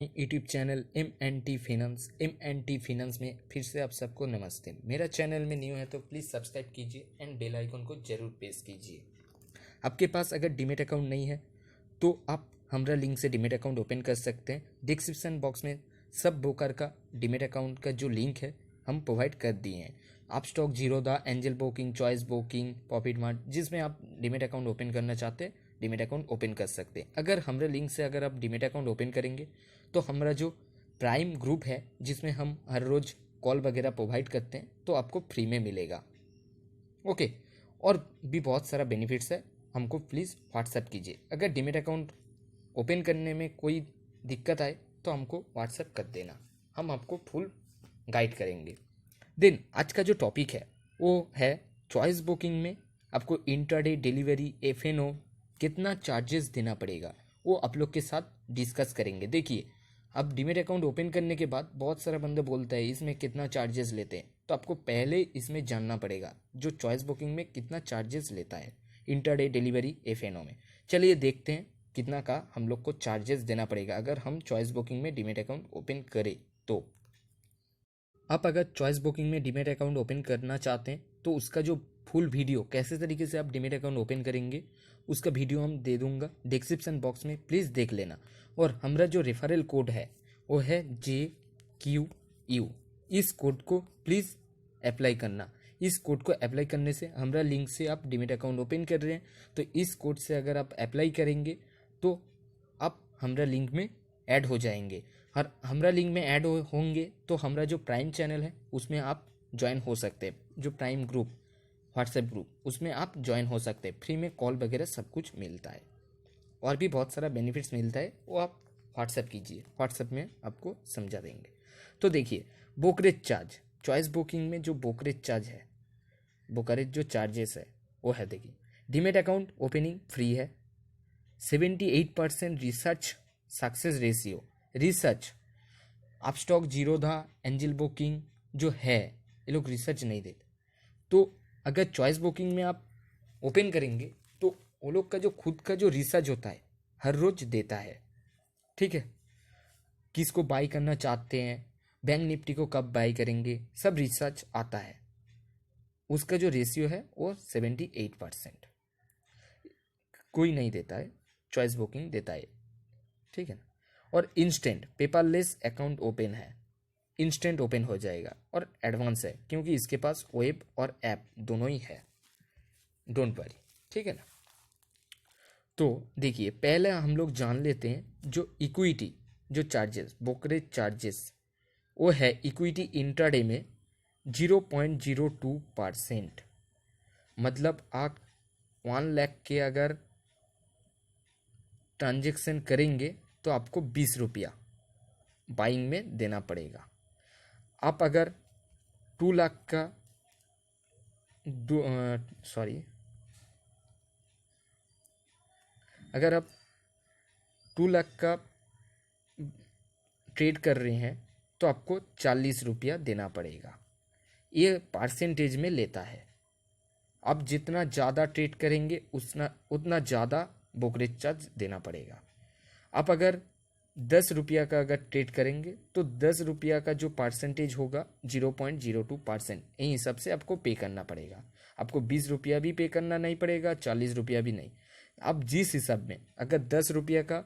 YouTube channel M N T finance में फिर से आप सबको नमस्ते। मेरा चैनल में न्यू है तो प्लीज़ सब्सक्राइब कीजिए एंड बेल आइकन को जरूर प्रेस कीजिए। आपके पास अगर डीमेट अकाउंट नहीं है तो आप हमारा लिंक से डीमेट अकाउंट ओपन कर सकते हैं। डिस्क्रिप्शन बॉक्स में सब ब्रोकर का डीमेट अकाउंट का जो लिंक है हम प्रोवाइड कर दिए हैं। आप stock Zerodha, angel broking, choice broking, profit mart, जिसमें आप डीमेट अकाउंट ओपन करना चाहते हैं डीमेट अकाउंट ओपन कर सकते हैं। अगर हमारे लिंक से अगर आप डीमेट अकाउंट ओपन करेंगे तो हमारा जो प्राइम ग्रुप है जिसमें हम हर रोज़ कॉल वगैरह प्रोवाइड करते हैं तो आपको फ्री में मिलेगा। ओके, और भी बहुत सारा बेनिफिट्स है, हमको प्लीज़ व्हाट्सएप कीजिए। अगर डीमेट अकाउंट ओपन करने में कोई दिक्कत आए तो हमको व्हाट्सएप कर देना, हम आपको फुल गाइड करेंगे। देन आज का जो टॉपिक है वो है चॉइस बुकिंग में आपको इंट्राडे डिलीवरी एफएनओ कितना चार्जेस देना पड़ेगा, वो आप लोग के साथ डिस्कस करेंगे। देखिए, अब डीमेट अकाउंट ओपन करने के बाद बहुत सारा बंदा बोलता है इसमें कितना चार्जेस लेते हैं, तो आपको पहले इसमें जानना पड़ेगा जो चॉइस बुकिंग में कितना चार्जेस लेता है इंट्राडे डिलीवरी एफएनओ में। चलिए देखते हैं कितना का हम लोग को चार्जेस देना पड़ेगा अगर हम चॉइस बुकिंग में डीमेट अकाउंट ओपन करें। तो आप अगर चॉइस बुकिंग में डीमेट अकाउंट ओपन करना चाहते हैं तो उसका जो फुल वीडियो कैसे तरीके से आप डीमेट अकाउंट ओपन करेंगे उसका वीडियो हम दे दूंगा डिस्क्रिप्शन बॉक्स में, प्लीज़ देख लेना। और हमारा जो रेफरल कोड है वो है JQU। इस कोड को प्लीज़ अप्लाई करना। इस कोड को अप्लाई करने से हमारा लिंक से आप डीमेट अकाउंट ओपन कर रहे हैं तो इस कोड से अगर आप अप्लाई करेंगे तो आप हमारा लिंक में ऐड हो जाएंगे। और हमारा लिंक में ऐड होंगे तो हमारा जो प्राइम चैनल है उसमें आप ज्वाइन हो सकते हैं। जो प्राइम ग्रुप व्हाट्सएप ग्रुप उसमें आप ज्वाइन हो सकते हैं। फ्री में कॉल वगैरह सब कुछ मिलता है और भी बहुत सारा बेनिफिट्स मिलता है, वो आप व्हाट्सएप कीजिए, व्हाट्सएप में आपको समझा देंगे। तो देखिए, ब्रोकरेज चार्ज, चॉइस बुकिंग में जो ब्रोकरेज चार्ज है, ब्रोकरेज जो चार्जेस है वो है, देखिए डीमेट अकाउंट ओपनिंग फ्री है। 78% रिसर्च सक्सेस रेशियो। रिसर्च आप स्टॉक जीरोधा, एंजल बुकिंग जो है ये लोग रिसर्च नहीं देते, तो अगर चॉइस बुकिंग में आप ओपन करेंगे तो वो लोग का जो खुद का जो रिसर्च होता है हर रोज देता है। ठीक है, किसको बाई करना चाहते हैं, बैंक निफ्टी को कब बाई करेंगे, सब रिसर्च आता है। उसका जो रेशियो है वो 78%। कोई नहीं देता है, चॉइस बुकिंग देता है। ठीक है ना। और इंस्टेंट पेपरलेस अकाउंट ओपन है, इंस्टेंट ओपन हो जाएगा। और एडवांस है क्योंकि इसके पास वेब और ऐप दोनों ही है, डोंट वरी। ठीक है ना। तो देखिए, पहले हम लोग जान लेते हैं जो इक्विटी जो चार्जेस, ब्रोकरेज चार्जेस, वो है इक्विटी इंट्राडे में 0.02%। मतलब आप 1 लाख के अगर ट्रांजेक्शन करेंगे तो आपको 20 रुपया बाइंग में देना पड़ेगा। आप अगर 2 लाख का अगर आप 2 लाख का ट्रेड कर रहे हैं तो आपको 40 रुपया देना पड़ेगा। ये परसेंटेज में लेता है। आप जितना ज़्यादा ट्रेड करेंगे उतना ज़्यादा ब्रोकरेज चार्ज देना पड़ेगा। आप अगर 10 रुपया का अगर ट्रेड करेंगे तो 10 रुपया का जो परसेंटेज होगा 0.02%, यही हिसाब से आपको पे करना पड़ेगा। आपको 20 रुपया भी पे करना नहीं पड़ेगा, 40 रुपया भी नहीं। आप जिस हिसाब में अगर 10 रुपया का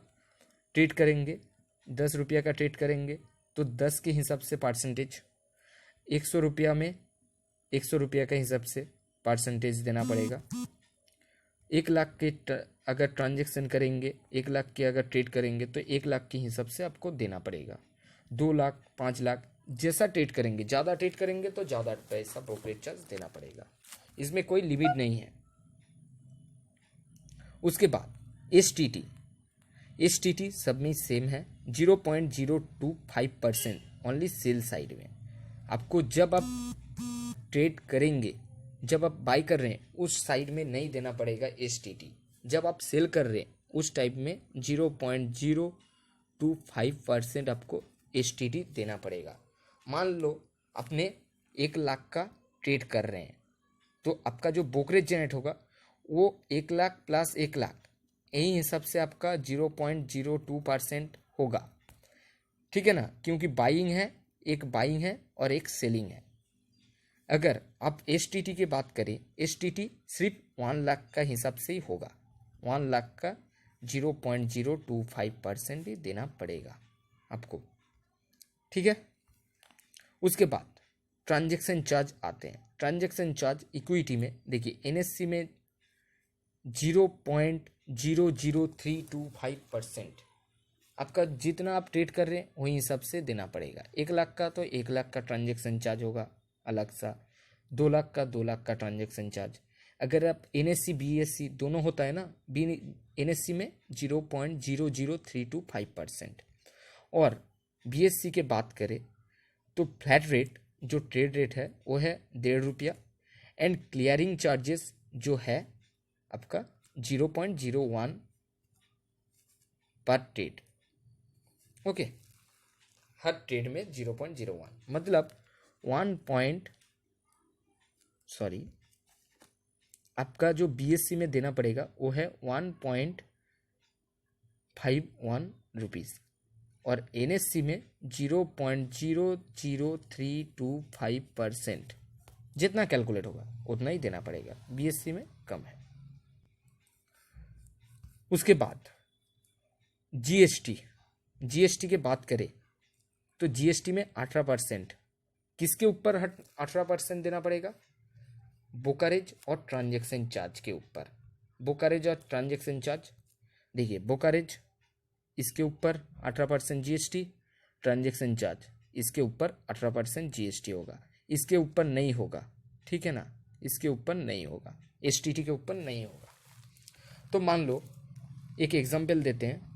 ट्रेड करेंगे, 10 रुपया का ट्रेड करेंगे तो 10 के हिसाब से परसेंटेज, 100 रुपया में 100 रुपया के हिसाब से परसेंटेज देना पड़ेगा। 1 लाख के अगर ट्रांजेक्शन करेंगे, 1 लाख के अगर ट्रेड करेंगे तो 1 लाख के हिसाब से आपको देना पड़ेगा। 2 लाख, 5 लाख, जैसा ट्रेड करेंगे, ज़्यादा ट्रेड करेंगे तो ज़्यादा पैसा ब्रोकरेज चार्ज देना पड़ेगा। इसमें कोई लिमिट नहीं है। उसके बाद एस टी टी सब में सेम है, 0.025% ओनली सेल साइड में। आपको जब आप ट्रेड करेंगे, जब आप बाई कर रहे हैं उस साइड में नहीं देना पड़ेगा एस टी टी। जब आप सेल कर रहे हैं उस टाइप में 0.025% आपको एस टी टी देना पड़ेगा। मान लो आपने 1 लाख का ट्रेड कर रहे हैं तो आपका जो ब्रोकरेज जनरेट होगा वो 1 लाख प्लस 1 लाख, यही हिसाब से आपका 0.02% होगा। ठीक है ना, क्योंकि बाइंग है, एक बाइंग है और एक सेलिंग है। अगर आप एसटीटी की बात करें, एसटीटी सिर्फ 1 लाख का हिसाब से ही होगा, 1 लाख का 0.025% ही देना पड़ेगा आपको, ठीक है। उसके बाद ट्रांजैक्शन चार्ज आते हैं। ट्रांजैक्शन चार्ज इक्विटी में देखिए, एनएससी में 0.00325%, आपका जितना आप ट्रेड कर रहे हैं वही हिसाब से देना पड़ेगा। 1 लाख का तो 1 लाख का ट्रांजैक्शन चार्ज होगा अलग सा, 2 लाख का 2 लाख का ट्रांजैक्शन चार्ज। अगर आप एनएससी बीएससी दोनों होता है ना, एनएससी में 0.00325% और बीएससी के बात करें तो फ्लैट रेट जो ट्रेड रेट है वो है ₹1.5 एंड क्लियरिंग चार्जेस जो है आपका 0.01 पर ट्रेड। ओके, हर ट्रेड में 0.01 मतलब 1 आपका जो बीएससी में देना पड़ेगा वो है 1.51 रुपीज़ और एनएससी में 0.00325%। जितना कैलकुलेट होगा उतना ही देना पड़ेगा, बीएससी में कम है। उसके बाद जीएसटी के बात करें तो जीएसटी में 18%। किसके ऊपर 18% देना पड़ेगा? ब्रोकरेज और ट्रांजैक्शन चार्ज के ऊपर। ब्रोकरेज और ट्रांजैक्शन चार्ज देखिए, ब्रोकरेज इसके ऊपर 18% जीएसटी, ट्रांजैक्शन चार्ज इसके ऊपर 18% जीएसटी होगा। इसके ऊपर नहीं होगा, ठीक है ना, इसके ऊपर नहीं होगा, एसटीटी के ऊपर नहीं होगा। तो मान लो एक एग्जांपल देते हैं,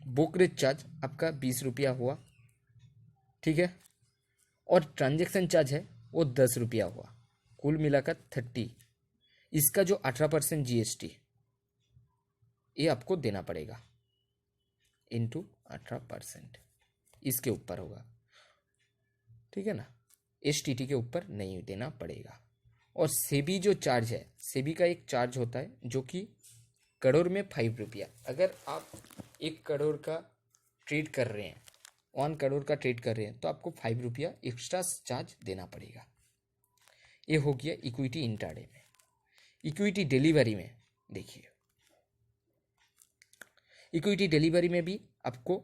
ब्रोकरेज चार्ज आपका 20 रुपया हुआ, ठीक है, और ट्रांजैक्शन चार्ज है वो 10 रुपया हुआ, कुल मिलाकर 30। इसका जो 18% जीएसटी ये आपको देना पड़ेगा इंटू 18%, इसके ऊपर होगा, ठीक है ना, एसटीटी के ऊपर नहीं देना पड़ेगा। और सेबी जो चार्ज है, सेबी का एक चार्ज होता है जो कि करोड़ में 5 रुपया। अगर आप 1 करोड़ का ट्रेड कर रहे हैं, 1 करोड़ का ट्रेड कर रहे हैं तो आपको 5 रुपया एक्स्ट्रा चार्ज देना पड़ेगा। ये हो गया इक्विटी इंट्राडे में। इक्विटी डिलीवरी में देखिए, इक्विटी डिलीवरी में भी आपको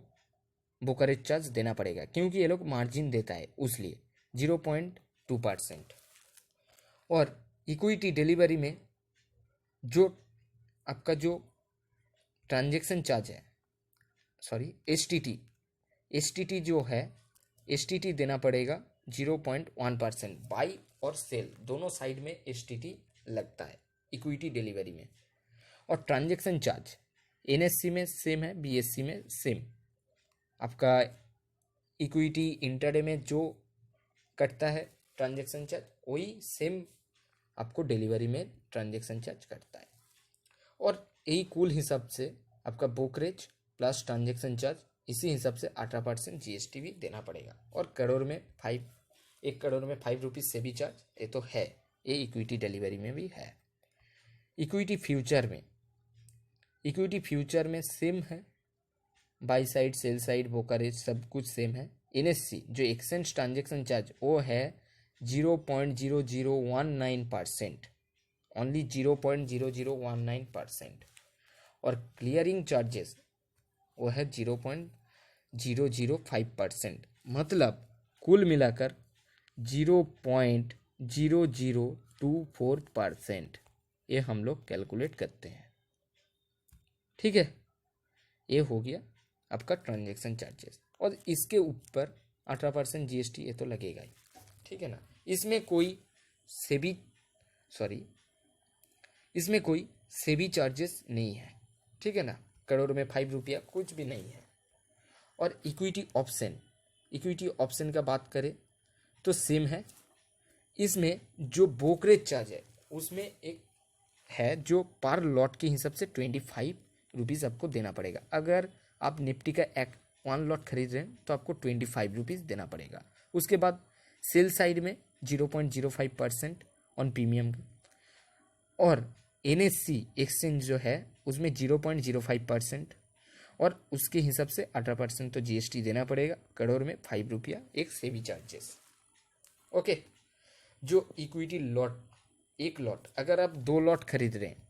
ब्रोकरेज चार्ज देना पड़ेगा क्योंकि ये लोग मार्जिन देता है, उसलिए 0.2%। और इक्विटी डिलीवरी में जो आपका जो ट्रांजैक्शन चार्ज है, एसटीटी जो है, एसटीटी देना पड़ेगा 0.1%। बाई और सेल दोनों साइड में एसटीटी लगता है इक्विटी डिलीवरी में। और ट्रांजैक्शन चार्ज एनएससी में सेम है, बीएससी में सेम। आपका इक्विटी इंटरडे में जो कटता है ट्रांजैक्शन चार्ज, वही सेम आपको डिलीवरी में ट्रांजैक्शन चार्ज कटता है। और यही कुल हिसाब से आपका ब्रोकरेज प्लस ट्रांजैक्शन चार्ज, इसी हिसाब से 18% जीएसटी भी देना पड़ेगा। और करोड़ में 1 करोड़ में 5 रुपीज़ से भी चार्ज, ये तो है, ये इक्विटी डिलीवरी में भी है। इक्विटी फ्यूचर में सेम है, by side sell side brokerage सब कुछ सेम है। एनएससी जो एक्सचेंज ट्रांजैक्शन चार्ज वो है 0.0019%, ओनली 0.0019%। और क्लियरिंग चार्जेस वो है 0.005%, मतलब कुल मिलाकर 0.0024% ये हम लोग कैलकुलेट करते हैं, ठीक है। ये हो गया आपका ट्रांजैक्शन चार्जेस, और इसके ऊपर 18% जीएसटी ये तो लगेगा ही, ठीक है ना। इसमें कोई सेबी चार्जेस नहीं है, ठीक है ना, करोड़ में 5 रुपया कुछ भी नहीं है। और इक्विटी ऑप्शन का बात करें तो सेम है। इसमें जो ब्रोकरेज चार्ज है उसमें एक है जो पर लॉट के हिसाब से 25 रुपीज़ आपको देना पड़ेगा। अगर आप निफ्टी का 1 लॉट खरीद रहे हैं तो आपको 25 रुपीज़ देना पड़ेगा। उसके बाद सेल साइड में 0.05% ऑन प्रीमियम, और एनएससी एक्सचेंज जो है उसमें 0.05%, और उसके हिसाब से 18% तो जीएसटी देना पड़ेगा। करोड़ में 5 रुपया एक सेबी चार्जेस। ओके, जो इक्विटी लॉट, एक लॉट अगर आप 2 लॉट खरीद रहे हैं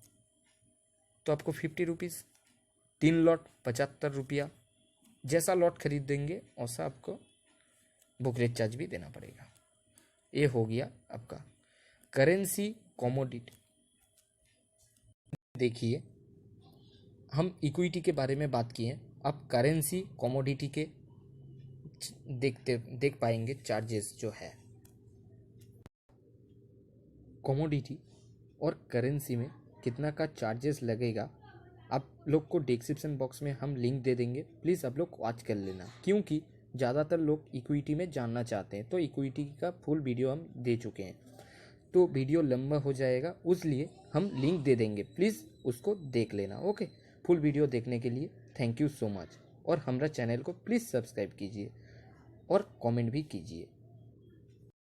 तो आपको 50 रुपीज़, 3 लॉट 75 रुपया, जैसा लॉट खरीद देंगे वैसा आपको ब्रोकरेज चार्ज भी देना पड़ेगा। ये हो गया आपका करेंसी कमोडिटी। देखिए, हम इक्विटी के बारे में बात किए, अब करेंसी कमोडिटी के देख पाएंगे चार्जेस जो है। कमोडिटी और करेंसी में कितना का चार्जेस लगेगा आप लोग को डिस्क्रिप्शन बॉक्स में हम लिंक दे देंगे, प्लीज़ आप लोग वॉच कर लेना, क्योंकि ज़्यादातर लोग इक्विटी में जानना चाहते हैं। तो इक्विटी का फुल वीडियो हम दे चुके हैं, तो वीडियो लंबा हो जाएगा, उसलिए हम लिंक दे देंगे, प्लीज़ उसको देख लेना। ओके, फुल वीडियो देखने के लिए थैंक यू सो मच, और हमारा चैनल को प्लीज़ सब्सक्राइब कीजिए और कमेंट भी कीजिए।